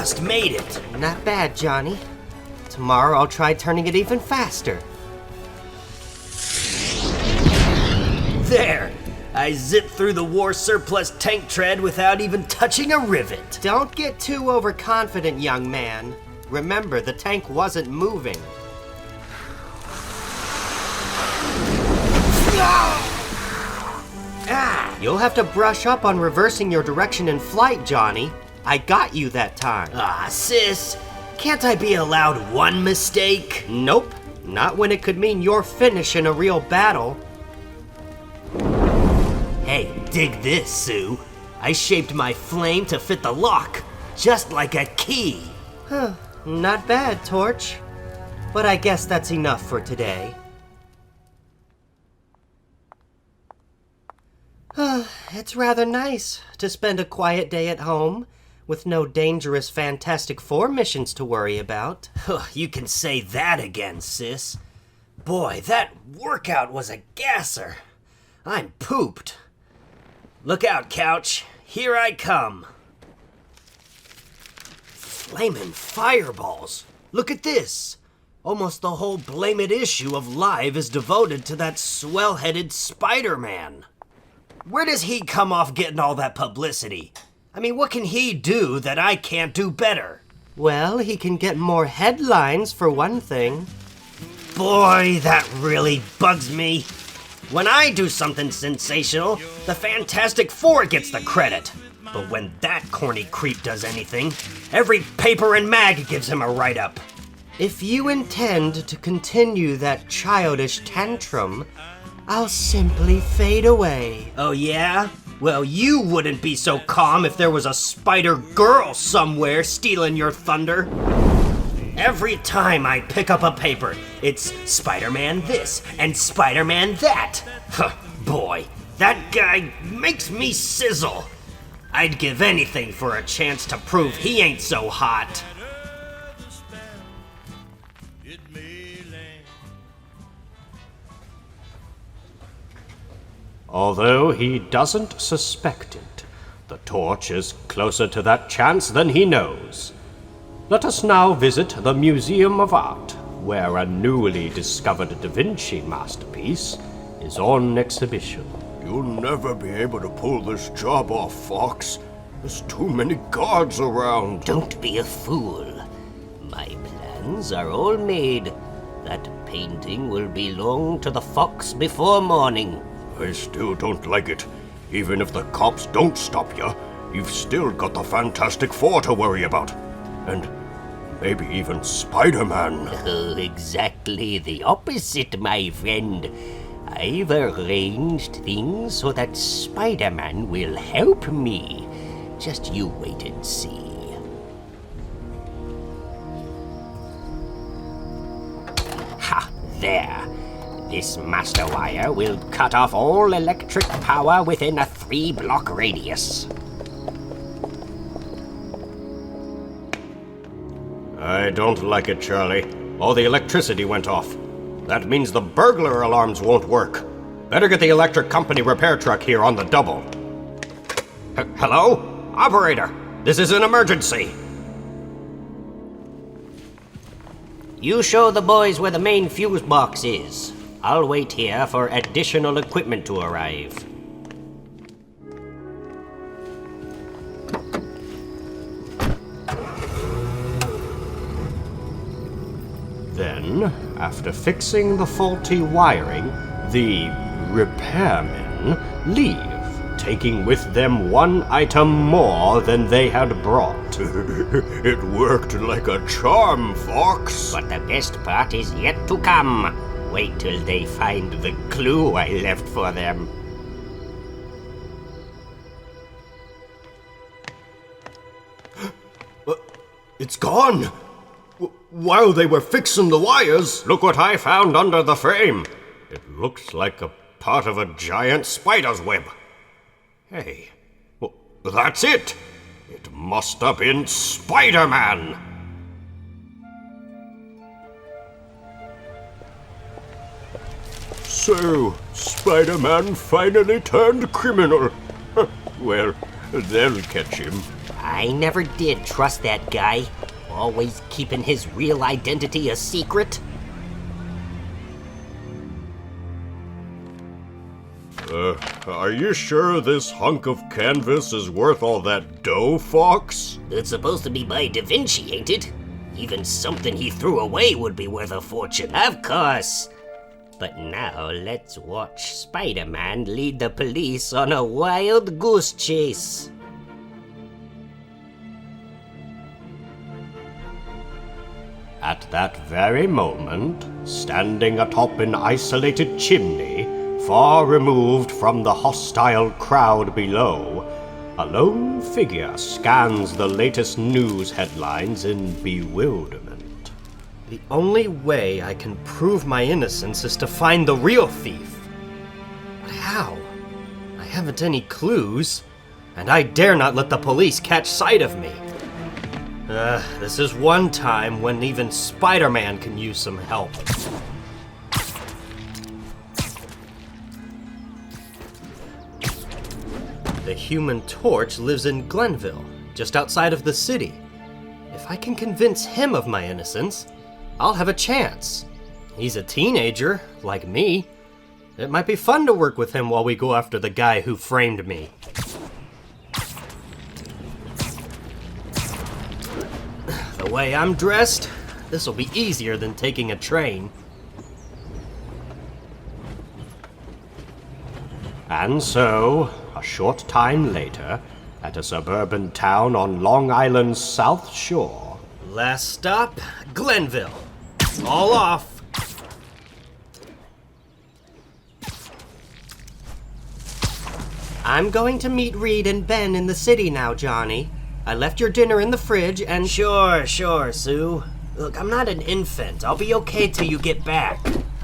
just made it. Not bad, Johnny. Tomorrow I'll try turning it even faster. There! I zipped through the war surplus tank tread without even touching a rivet. Don't get too overconfident, young man. Remember, the tank wasn't moving. You'll have to brush up on reversing your direction in flight, Johnny. I got you that time. Sis, can't I be allowed one mistake? Nope, not when it could mean your finish in a real battle. Hey, dig this, Sue. I shaped my flame to fit the lock, just like a key. Not bad, Torch. But I guess that's enough for today. It's rather nice to spend a quiet day at home with no dangerous Fantastic Four missions to worry about. You can say that again, sis. Boy, that workout was a gasser. I'm pooped. Look out, Couch. Here I come. Flamin' fireballs. Look at this. Almost the whole blamed issue of Live is devoted to that swell-headed Spider-Man. Where does he come off getting all that publicity? I mean, what can he do that I can't do better? Well, he can get more headlines, for one thing. Boy, that really bugs me. When I do something sensational, the Fantastic Four gets the credit. But when that corny creep does anything, every paper and mag gives him a write-up. If you intend to continue that childish tantrum, I'll simply fade away. Oh yeah? Well, you wouldn't be so calm if there was a Spider-Girl somewhere stealing your thunder. Every time I pick up a paper, it's Spider-Man this and Spider-Man that. Boy, that guy makes me sizzle. I'd give anything for a chance to prove he ain't so hot. Although he doesn't suspect it, the Torch is closer to that chance than he knows. Let us now visit the Museum of Art, where a newly discovered Da Vinci masterpiece is on exhibition. You'll never be able to pull this job off, Fox. There's too many guards around. Don't be a fool. My plans are all made. That painting will belong to the Fox before morning. I still don't like it. Even if the cops don't stop you, you've still got the Fantastic Four to worry about. And maybe even Spider-Man. Oh, exactly the opposite, my friend. I've arranged things so that Spider-Man will help me. Just you wait and see. Ha! There. This master wire will cut off all electric power within a 3-block radius. I don't like it, Charlie. All the electricity went off. That means the burglar alarms won't work. Better get the electric company repair truck here on the double. Hello? Operator, this is an emergency. You show the boys where the main fuse box is. I'll wait here for additional equipment to arrive. Then, after fixing the faulty wiring, the repairmen leave, taking with them one item more than they had brought. It worked like a charm, Fox. But the best part is yet to come. Wait till they find the clue I left for them. It's gone. While they were fixing the wires. Look what I found under the frame. It looks like a part of a giant spider's web. Hey, that's it. It must have been Spider-Man. So, Spider-Man finally turned criminal. Well, they'll catch him. I never did trust that guy. Always keeping his real identity a secret. Are you sure this hunk of canvas is worth all that dough, Fox? It's supposed to be by Da Vinci, ain't it? Even something he threw away would be worth a fortune. Of course. But now let's watch Spider-Man lead the police on a wild goose chase. At that very moment, standing atop an isolated chimney, far removed from the hostile crowd below, a lone figure scans the latest news headlines in bewilderment. The only way I can prove my innocence is to find the real thief. But how? I haven't any clues, and I dare not let the police catch sight of me. This is one time when even Spider-Man can use some help. The Human Torch lives in Glenville, just outside of the city. If I can convince him of my innocence, I'll have a chance. He's a teenager, like me. It might be fun to work with him while we go after the guy who framed me. The way I'm dressed, this'll be easier than taking a train. And so, a short time later, at a suburban town on Long Island's South Shore. Last stop, Glenville. All off. I'm going to meet Reed and Ben in the city now, Johnny. I left your dinner in the fridge and... Sure, Sue. Look, I'm not an infant. I'll be okay till you get back.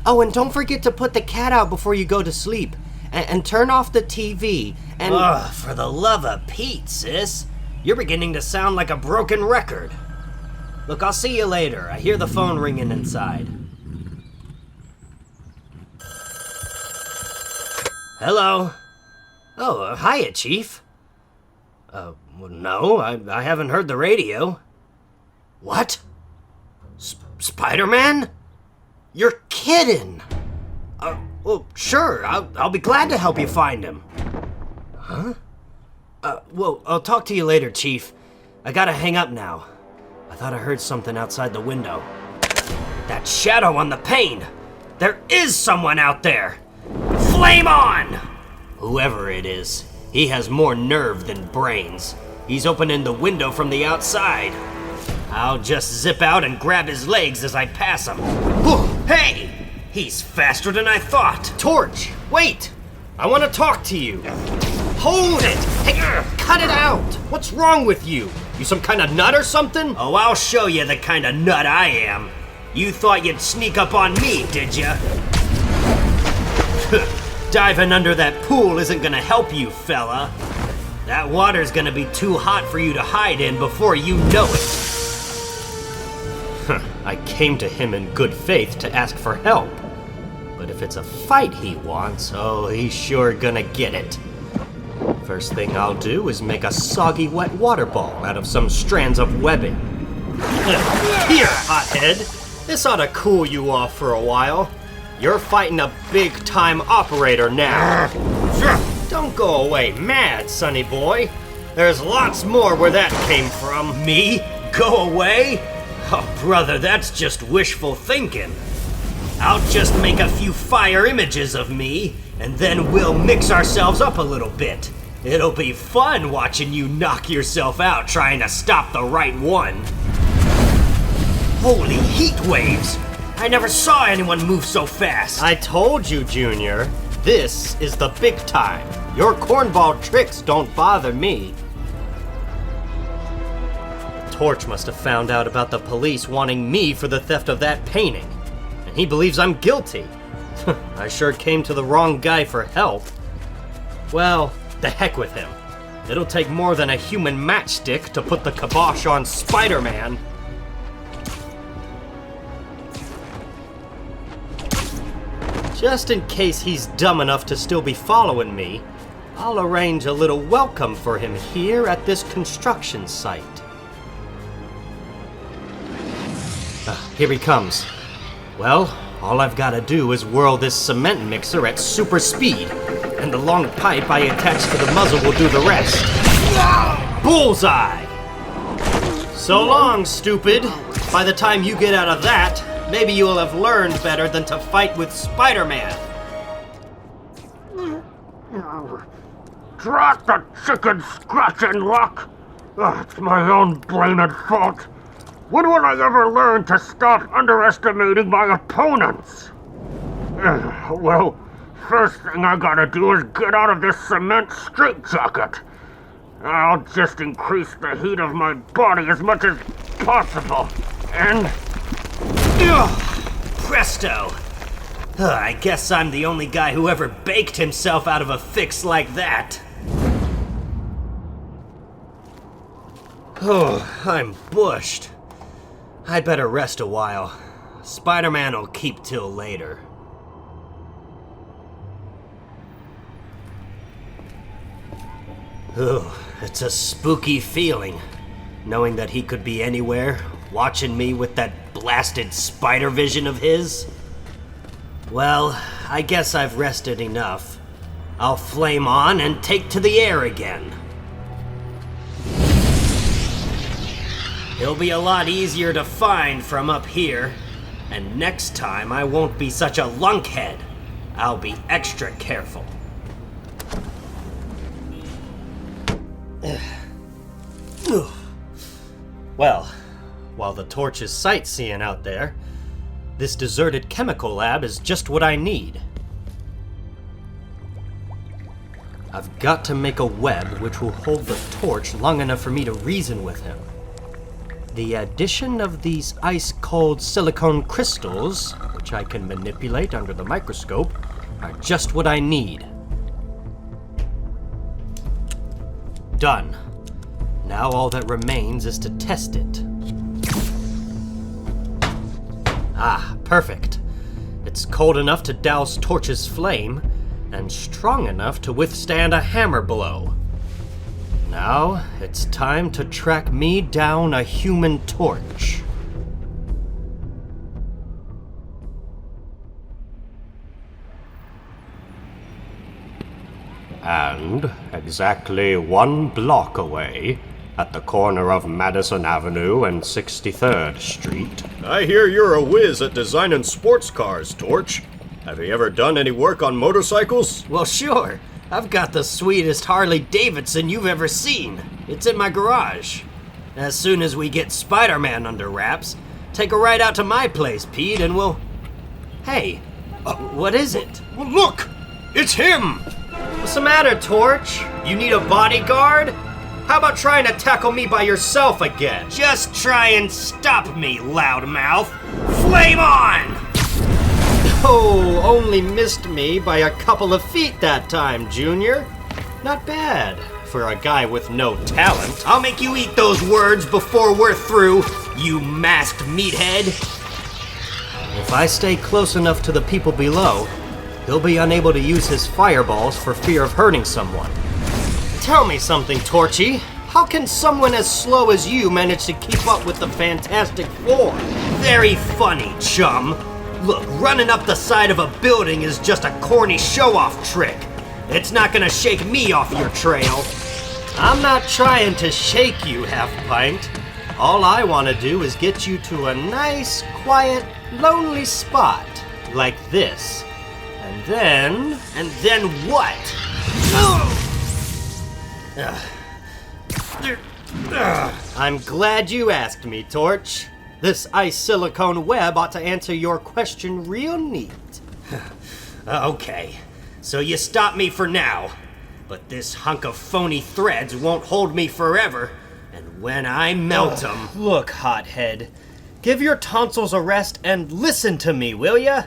Oh, and don't forget to put the cat out before you go to sleep. And turn off the TV, and... Ugh, for the love of Pete, sis. You're beginning to sound like a broken record. Look, I'll see you later. I hear the phone ringing inside. Hello? Oh, hiya, Chief. Well, no, I haven't heard the radio. What? Spider-Man? You're kidding! Well, sure, I'll be glad to help you find him. Huh? Well, I'll talk to you later, Chief. I gotta hang up now. I thought I heard something outside the window. That shadow on the pane! There is someone out there! Flame on! Whoever it is, he has more nerve than brains. He's opening the window from the outside. I'll just zip out and grab his legs as I pass him. Hey! He's faster than I thought. Torch, wait! I want to talk to you. Hold it! Hey, cut it out! What's wrong with you? You some kind of nut or something? Oh, I'll show you the kind of nut I am. You thought you'd sneak up on me, did ya? Diving under that pool isn't gonna help you, fella. That water's gonna be too hot for you to hide in before you know it. I came to him in good faith to ask for help. But if it's a fight he wants, oh, he's sure gonna get it. First thing I'll do is make a soggy wet water ball out of some strands of webbing. Here, hothead. This ought to cool you off for a while. You're fighting a big-time operator now. Don't go away mad, sonny boy. There's lots more where that came from. Me? Go away? Oh, brother, that's just wishful thinking. I'll just make a few fire images of me, and then we'll mix ourselves up a little bit. It'll be fun watching you knock yourself out trying to stop the right one. Holy heat waves! I never saw anyone move so fast. I told you, Junior. This is the big time. Your cornball tricks don't bother me. Torch must have found out about the police wanting me for the theft of that painting. And he believes I'm guilty. I sure came to the wrong guy for help. Well, the heck with him. It'll take more than a human matchstick to put the kibosh on Spider-Man. Just in case he's dumb enough to still be following me, I'll arrange a little welcome for him here at this construction site. Here he comes. Well, all I've got to do is whirl this cement mixer at super speed, and the long pipe I attach to the muzzle will do the rest. Bullseye! So long, stupid. By the time you get out of that, maybe you'll have learned better than to fight with Spider-Man. Drat the chicken scratching luck! It's my own blamed fault. When will I ever learn to stop underestimating my opponents? Well, first thing I gotta do is get out of this cement straitjacket. I'll just increase the heat of my body as much as possible, and... Presto! I guess I'm the only guy who ever baked himself out of a fix like that. Oh, I'm bushed. I'd better rest a while. Spider-Man will keep till later. Ugh, it's a spooky feeling, knowing that he could be anywhere, watching me with that blasted spider vision of his. Well, I guess I've rested enough. I'll flame on and take to the air again. He'll be a lot easier to find from up here, and next time I won't be such a lunkhead. I'll be extra careful. Well, while the Torch is sightseeing out there, this deserted chemical lab is just what I need. I've got to make a web which will hold the Torch long enough for me to reason with him. The addition of these ice-cold silicone crystals, which I can manipulate under the microscope, are just what I need. Done. Now all that remains is to test it. Ah, perfect. It's cold enough to douse Torch's flame, and strong enough to withstand a hammer blow. Now, it's time to track me down a human torch. And exactly 1 block away, at the corner of Madison Avenue and 63rd Street. I hear you're a whiz at designing sports cars, Torch. Have you ever done any work on motorcycles? Well, sure. I've got the sweetest Harley Davidson you've ever seen. It's in my garage. As soon as we get Spider-Man under wraps, take a ride out to my place, Pete, and we'll... Hey, what is it? Well, look! It's him! What's the matter, Torch? You need a bodyguard? How about trying to tackle me by yourself again? Just try and stop me, loudmouth. Flame on! Oh, only missed me by a couple of feet that time, Junior. Not bad for a guy with no talent. I'll make you eat those words before we're through, you masked meathead. If I stay close enough to the people below, he'll be unable to use his fireballs for fear of hurting someone. Tell me something, Torchy. How can someone as slow as you manage to keep up with the Fantastic Four? Very funny, chum. Look, running up the side of a building is just a corny show-off trick. It's not gonna shake me off your trail. I'm not trying to shake you, Half-Pint. All I want to do is get you to a nice, quiet, lonely spot, like this. And then... And then what? I'm glad you asked me, Torch. This ice silicone web ought to answer your question real neat. Okay, so you stop me for now. But this hunk of phony threads won't hold me forever. And when I melt them... Look, hothead. Give your tonsils a rest and listen to me, will ya?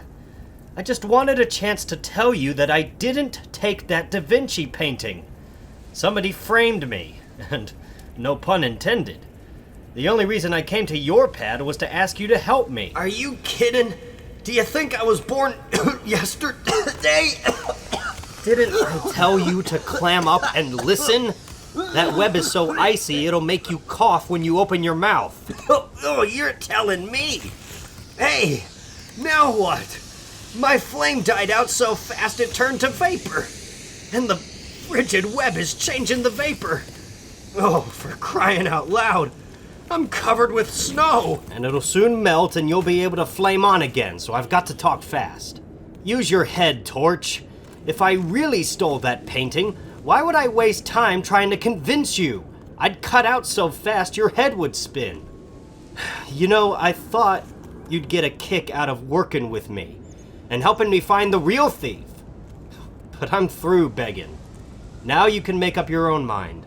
I just wanted a chance to tell you that I didn't take that Da Vinci painting. Somebody framed me, and no pun intended. The only reason I came to your pad was to ask you to help me. Are you kidding? Do you think I was born yesterday? Didn't I tell you to clam up and listen? That web is so icy it'll make you cough when you open your mouth. Oh, you're telling me. Hey, now what? My flame died out so fast it turned to vapor. And the frigid web is changing the vapor. Oh, for crying out loud. I'm covered with snow. And it'll soon melt and you'll be able to flame on again, so I've got to talk fast. Use your head, Torch. If I really stole that painting, why would I waste time trying to convince you? I'd cut out so fast your head would spin. You know, I thought you'd get a kick out of working with me and helping me find the real thief. But I'm through begging. Now you can make up your own mind.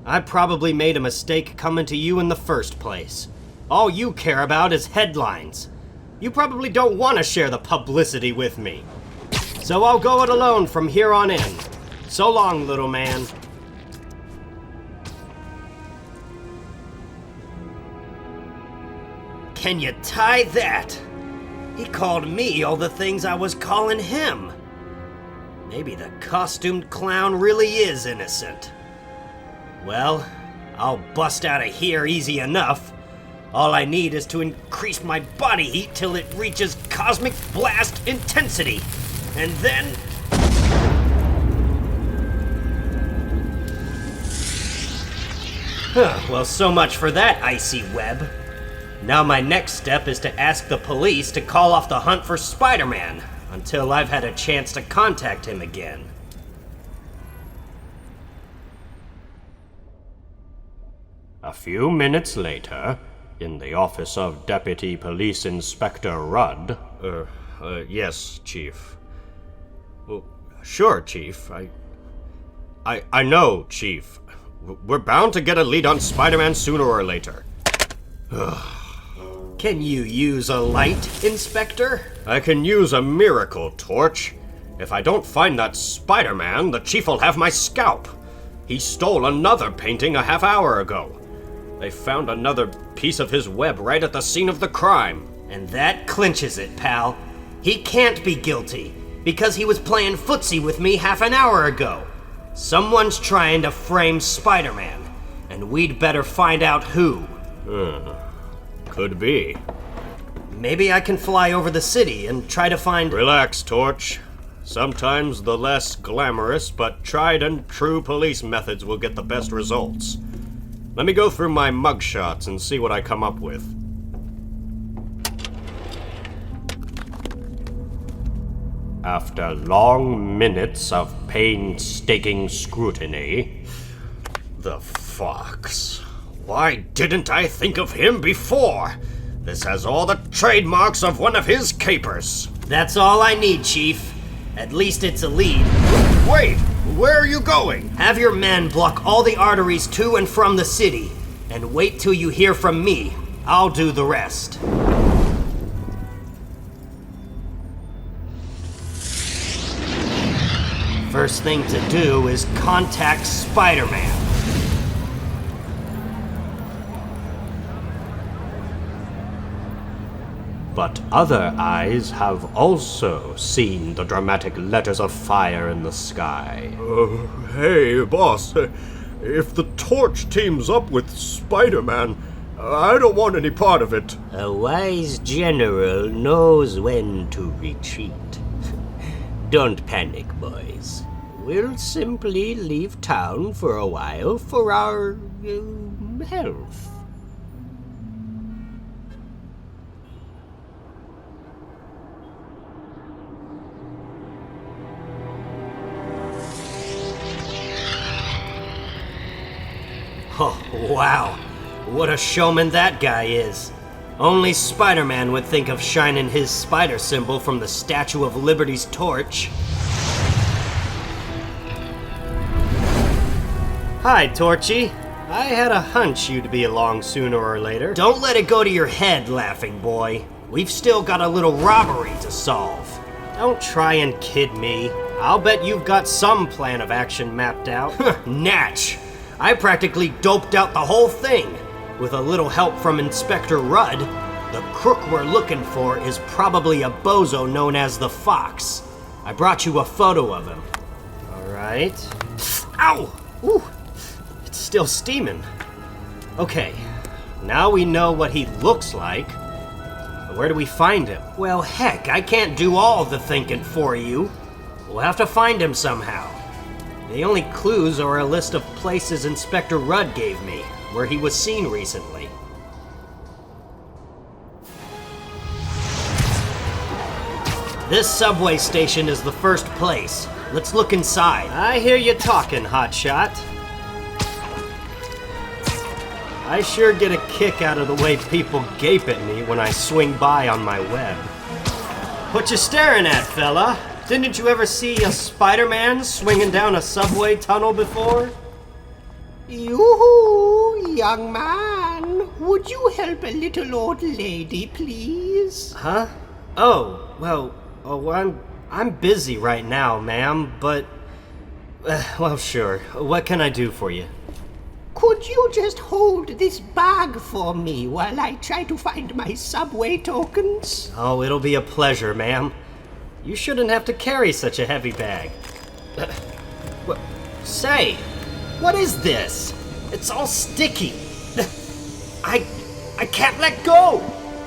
I probably made a mistake coming to you in the first place. All you care about is headlines. You probably don't want to share the publicity with me. So I'll go it alone from here on in. So long, little man. Can you tie that? He called me all the things I was calling him. Maybe the costumed clown really is innocent. Well, I'll bust out of here easy enough. All I need is to increase my body heat till it reaches cosmic blast intensity. And then... Well, so much for that icy web. Now my next step is to ask the police to call off the hunt for Spider-Man until I've had a chance to contact him again. A few minutes later, in the office of Deputy Police Inspector Rudd. Yes, Chief. Well, sure, Chief. I know, Chief. We're bound to get a lead on Spider-Man sooner or later. Can you use a light, Inspector? I can use a miracle torch. If I don't find that Spider-Man, the Chief will have my scalp. He stole another painting a half hour ago. They found another piece of his web right at the scene of the crime. And that clinches it, pal. He can't be guilty, because he was playing footsie with me half an hour ago. Someone's trying to frame Spider-Man, and we'd better find out who. Could be. Maybe I can fly over the city and try to find... Relax, Torch. Sometimes the less glamorous but tried and true police methods will get the best results. Let me go through my mugshots and see what I come up with. After long minutes of painstaking scrutiny, The Fox. Why didn't I think of him before? This has all the trademarks of one of his capers. That's all I need, Chief. At least it's a lead. Wait, where are you going? Have your men block all the arteries to and from the city, and wait till you hear from me. I'll do the rest. First thing to do is contact Spider-Man. but other eyes have also seen the dramatic letters of fire in the sky. Hey, boss. If the Torch teams up with Spider-Man, I don't want any part of it. A wise general knows when to retreat. Don't panic, boys. We'll simply leave town for a while for our health. Oh, wow. What a showman that guy is. Only Spider-Man would think of shining his spider symbol from the Statue of Liberty's torch. Hi, Torchy. I had a hunch you'd be along sooner or later. Don't let it go to your head, laughing boy. We've still got a little robbery to solve. Don't try and kid me. I'll bet you've got some plan of action mapped out. Natch! I practically doped out the whole thing. With a little help from Inspector Rudd, the crook we're looking for is probably a bozo known as the Fox. I brought you a photo of him. Right. Ow! Ooh! It's still steaming. Okay, now we know what he looks like. But where do we find him? Well, heck, I can't do all the thinking for you. We'll have to find him somehow. The only clues are a list of places Inspector Rudd gave me, where he was seen recently. This subway station is the first place. Let's look inside. I hear you talking, hotshot. I sure get a kick out of the way people gape at me when I swing by on my web. What you staring at, fella? Didn't you ever see a Spider-Man swinging down a subway tunnel before? Yoo-hoo, young man. Would you help a little old lady, please? Huh? I'm busy right now, ma'am, but... well, sure. What can I do for you? Could you just hold this bag for me while I try to find my subway tokens? Oh, it'll be a pleasure, ma'am. You shouldn't have to carry such a heavy bag. Say, what is this? It's all sticky. I can't let go.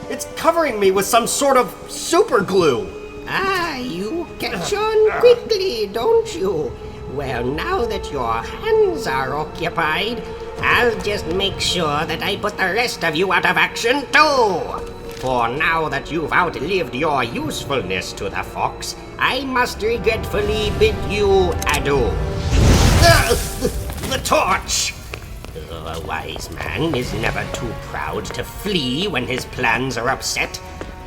It's covering me with some sort of super glue. Ah, you catch on quickly, don't you? Well, now that your hands are occupied, I'll just make sure that I put the rest of you out of action too. For now that you've outlived your usefulness to the fox, I must regretfully bid you adieu. The torch! A wise man is never too proud to flee when his plans are upset.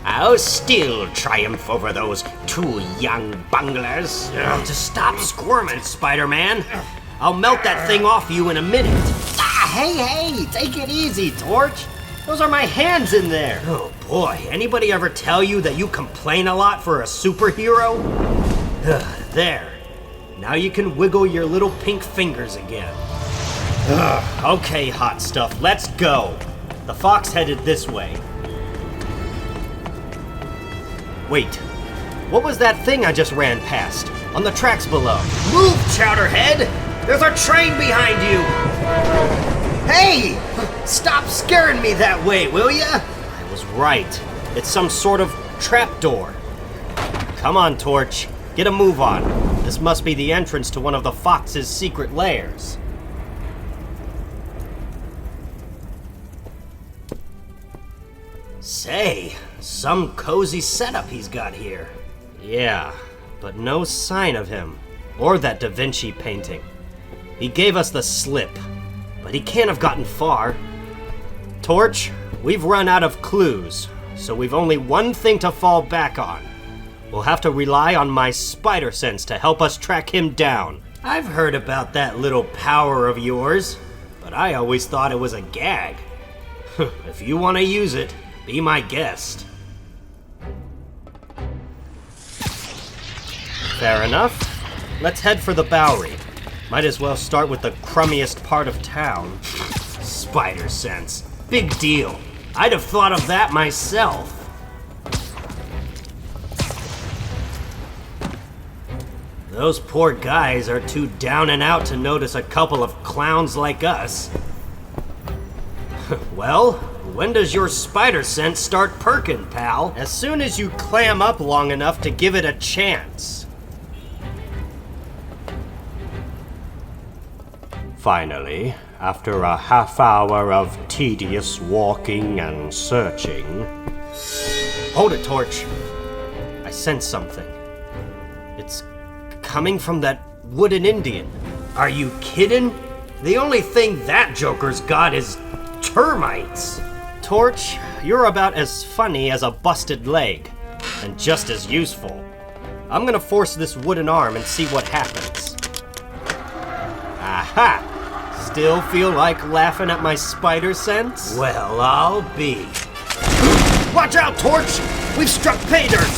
I'll still triumph over those two young bunglers. Just stop squirming, Spider-Man. I'll melt that thing off you in a minute. Hey, take it easy, Torch. Those are my hands in there. Oh boy, anybody ever tell you that you complain a lot for a superhero? There. Now you can wiggle your little pink fingers again. Okay, hot stuff, let's go. The fox headed this way. Wait, what was that thing I just ran past? On the tracks below. Move, Chowderhead! There's a train behind you! Hey! Stop scaring me that way, will ya? I was right. It's some sort of trapdoor. Come on, Torch. Get a move on. This must be the entrance to one of the fox's secret lairs. Say, some cozy setup he's got here. Yeah, but no sign of him, or that Da Vinci painting. He gave us the slip, but he can't have gotten far. Torch, we've run out of clues, so we've only one thing to fall back on. We'll have to rely on my spider sense to help us track him down. I've heard about that little power of yours, but I always thought it was a gag. If you want to use it, be my guest. Fair enough. Let's head for the Bowery. Might as well start with the crummiest part of town. Spider sense. Big deal. I'd have thought of that myself. Those poor guys are too down and out to notice a couple of clowns like us. Well, when does your spider sense start perking, pal? As soon as you clam up long enough to give it a chance. Finally, after a half hour of tedious walking and searching... Hold it, Torch. I sense something. It's coming from that wooden Indian. Are you kidding? The only thing that joker's got is termites. Torch, you're about as funny as a busted leg, and just as useful. I'm gonna force this wooden arm and see what happens. Aha! Still feel like laughing at my spider sense? Well, I'll be. Watch out, Torch! We've struck pay dirt!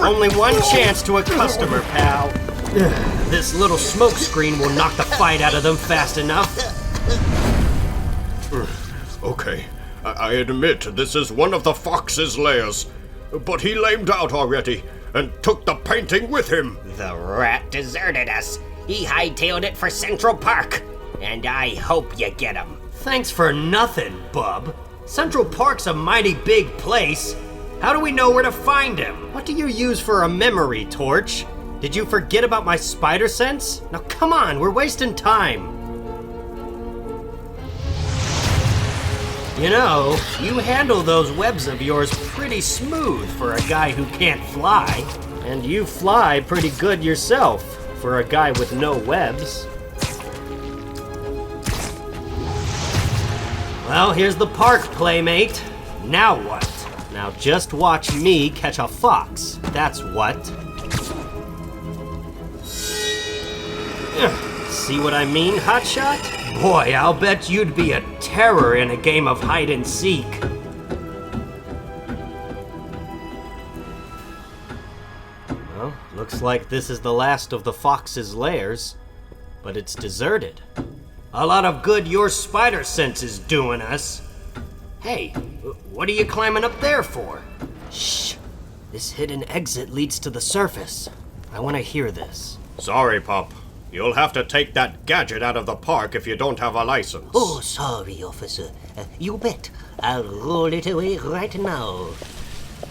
Only one chance to a customer, pal. This little smoke screen will knock the fight out of them fast enough. Okay, I admit this is one of the fox's lairs, but he lamed out already. and took the painting with him. The rat deserted us. He hightailed it for Central Park. And I hope you get him. Thanks for nothing, bub. Central Park's a mighty big place. How do we know where to find him? What do you use for a memory, Torch? Did you forget about my spider sense? Now come on, we're wasting time. You know, you handle those webs of yours pretty smooth for a guy who can't fly. And you fly pretty good yourself for a guy with no webs. Well, here's the park, playmate. Now what? Now just watch me catch a fox. That's what. See what I mean, hotshot? Boy, I'll bet you'd be a terror in a game of hide and seek. Well, looks like this is the last of the fox's lairs, but it's deserted. A lot of good your spider sense is doing us. Hey, what are you climbing up there for? Shh. This hidden exit leads to the surface. I want to hear this. Sorry, Pop. You'll have to take that gadget out of the park if you don't have a license. Oh, sorry, officer. You bet. I'll roll it away right now.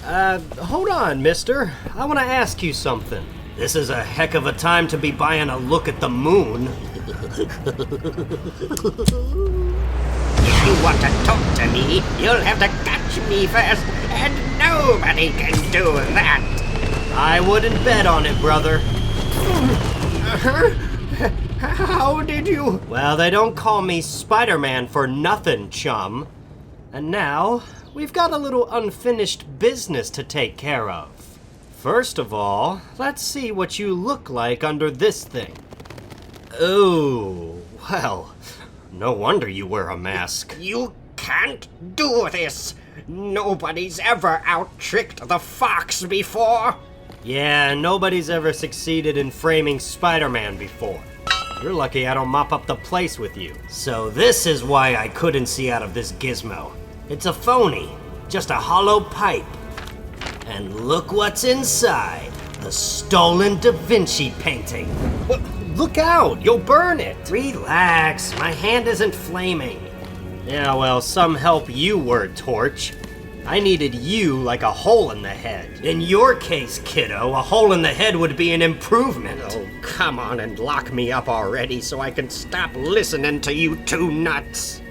Hold on, mister. I want to ask you something. This is a heck of a time to be buying a look at the moon. If you want to talk to me, you'll have to catch me first, and nobody can do that. I wouldn't bet on it, brother. How did you? Well, they don't call me Spider-Man for nothing, chum. And now, we've got a little unfinished business to take care of. First of all, let's see what you look like under this thing. Oh, well, no wonder you wear a mask. You can't do this. Nobody's ever out-tricked the fox before. Yeah, nobody's ever succeeded in framing Spider-Man before. You're lucky I don't mop up the place with you. So this is why I couldn't see out of this gizmo. It's a phony, just a hollow pipe. And look what's inside. The stolen Da Vinci painting. Look out, you'll burn it. Relax, my hand isn't flaming. Yeah, well, some help you were, Torch. I needed you like a hole in the head. In your case, kiddo, a hole in the head would be an improvement. Oh, come on and lock me up already so I can stop listening to you two nuts.